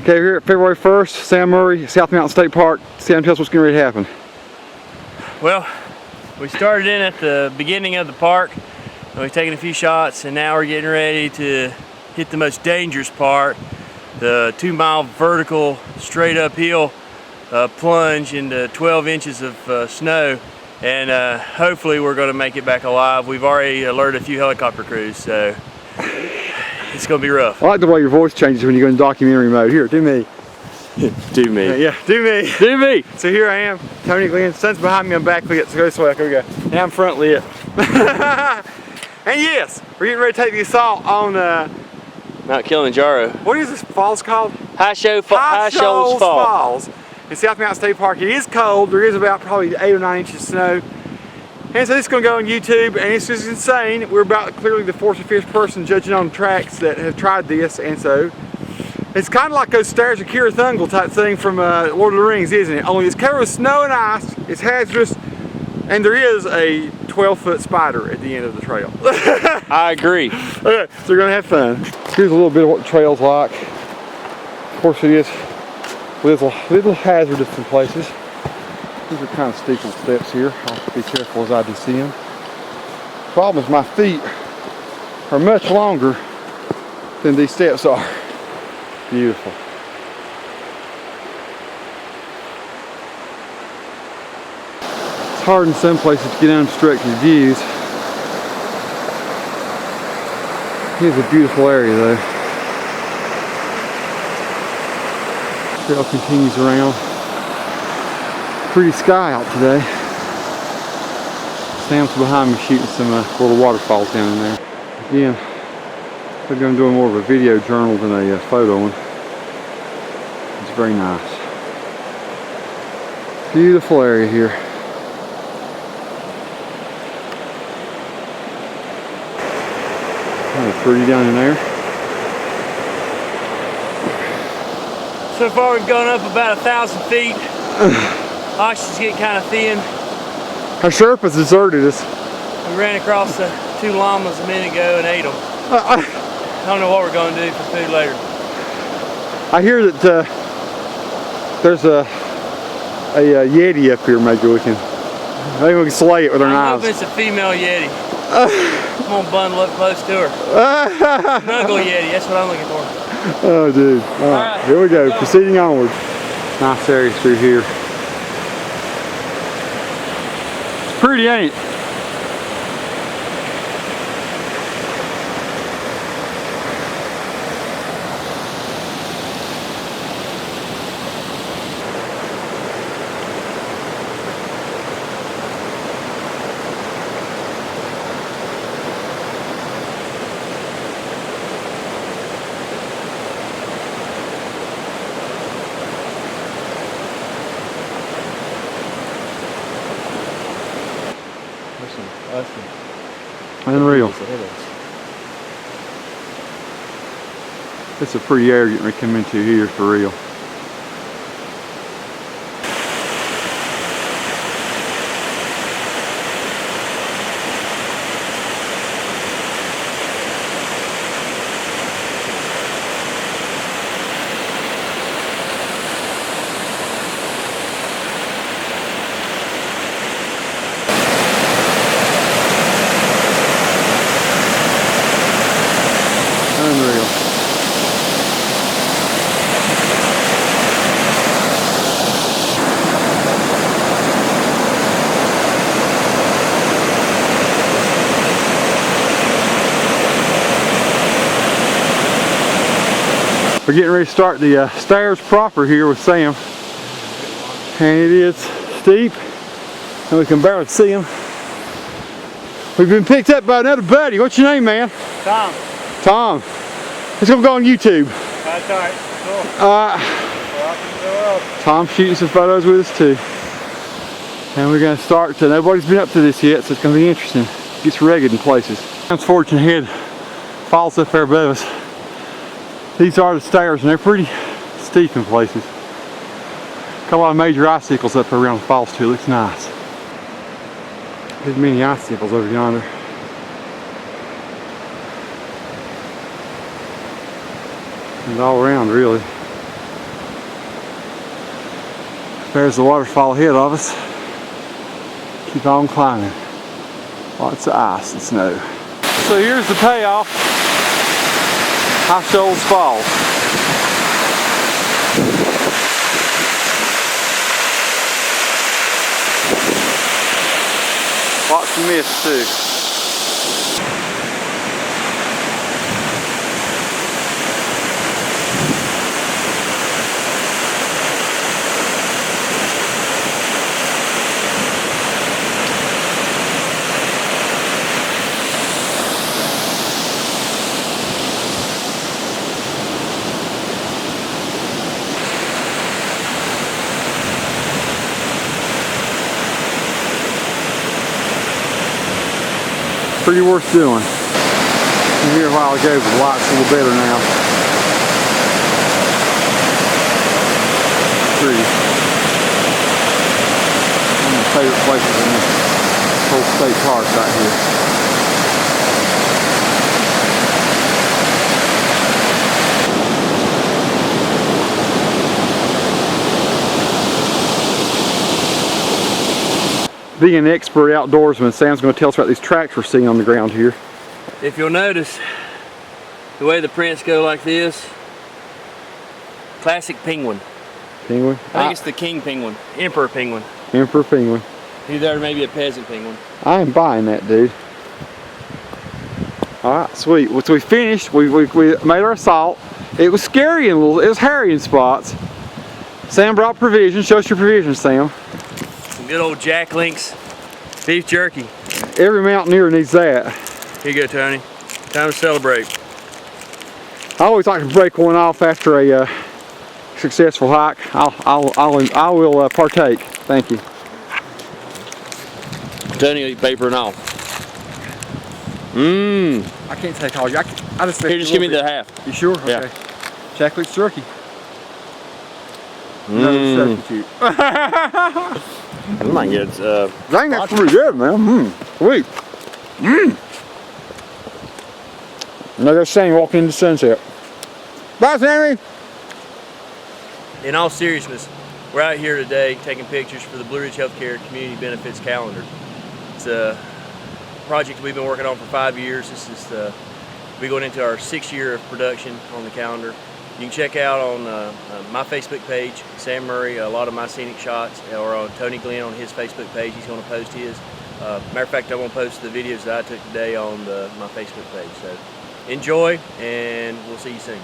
Okay, we're here at February 1st, Sam Murray, South Mountain State Park. Sam, tell us what's getting ready to happen. Well, we started in at the beginning of the park, and we've taken a few shots, and now we're getting ready to hit the most dangerous part, the 2-mile vertical straight uphill plunge into 12 inches of snow, and hopefully we're going to make it back alive. We've already alerted a few helicopter crews, so it's going to be rough. I like the way your voice changes when you go in documentary mode. Here, do me. Do me. Yeah, do me. Do me. So here I am, Tony Glenn. Sun's behind me, I'm backlit, so go this way. Here we go. Now I'm front lit. And yes, we're getting ready to take the assault on Mount Kilimanjaro. what is this falls called? High Shoals Falls. In South Mountain State Park. It is cold. There is about probably 8 or 9 inches of snow. And so this is going to go on YouTube, and it's just insane. We're about clearly the 4th or 5th person judging on tracks that have tried this, and so it's kind of like those stairs of Kirathungal type thing from Lord of the Rings, isn't it? Only it's covered with snow and ice, it's hazardous, and there is a 12-foot spider at the end of the trail. I agree. Okay, so we're going to have fun. Here's a little bit of what the trail's like. Of course it is little hazardous in places. These are kind of steep steps here. I'll have to be careful as I descend. The problem is my feet are much longer than these steps are. Beautiful. It's hard in some places to get unobstructed views. Here's a beautiful area though. Trail continues around. Pretty sky out today. Sam's behind me shooting some little waterfalls down in there. Again, we're going to do more of a video journal than a photo one. It's very nice. Beautiful area here. Kind of pretty down in there. So far we've gone up about 1,000 feet. Oxygen's getting kind of thin. Our Sherpas deserted us. We ran across 2 llamas a minute ago and ate them. I don't know what we're going to do for food later. I hear that there's a Yeti up here. Maybe we can slay it with our knives. I'm hoping it's a female Yeti. I'm going to bundle up close to her. Snuggle Yeti, that's what I'm looking for. Oh dude. All right, here we go. Proceeding onward. Nice area through here. It's pretty, ain't it? Unreal. It's a pretty area getting ready to come into here for real. Unreal. We're getting ready to start the stairs proper here with Sam, and it is steep and we can barely see them. We've been picked up by another buddy. What's your name, man? Tom. Tom. It's gonna go on YouTube. That's alright. Cool. Tom's shooting some photos with us too. And we're gonna start to, nobody's been up to this yet, so it's gonna be interesting. It gets rugged in places. I'm fortunate ahead falls up there above us. These are the stairs and they're pretty steep in places. Got a lot of major icicles up around the falls too. It looks nice. There's many icicles over yonder. And all around really. There's the waterfall ahead of us. Keep on climbing. Lots of ice and snow. So here's the payoff. Waterfalls Falls. Lots of mist too. Pretty worth doing. I'm here a while ago, but the light's a little better now. Pretty. One of my favorite places in this whole state park right here. Being an expert outdoorsman, Sam's going to tell us about these tracks we're seeing on the ground here. If you'll notice, the way the prints go like this, classic penguin. Penguin? I think it's the king penguin, emperor penguin. Emperor penguin. Either maybe a peasant penguin. I am buying that, dude. Alright, sweet. So we finished, we made our assault. It was scary and it was hairy in spots. Sam brought provisions. Show us your provisions, Sam. Good old Jack Link's beef jerky. Every mountaineer needs that. Here you go, Tony. Time to celebrate. I always like to break one off after a successful hike. I will partake. Thank you. Tony will eat paper and all. I can't take all. I just Here, just give me the half. You sure? Okay. Yeah. Jack Link's jerky. No substitute. I might get Dang, that's pretty good, man. Sweet. Another Sammy walking into sunset. Bye, Sammy. In all seriousness, we're out here today taking pictures for the Blue Ridge Healthcare Community Benefits Calendar. It's a project we've been working on for 5 years. This is we're going into our 6th year of production on the calendar. You can check out on my Facebook page, Sam Murray, a lot of my scenic shots, or on Tony Glenn on his Facebook page. He's going to post his. Matter of fact, I'm going to post the videos that I took today on my Facebook page. So enjoy, and we'll see you soon.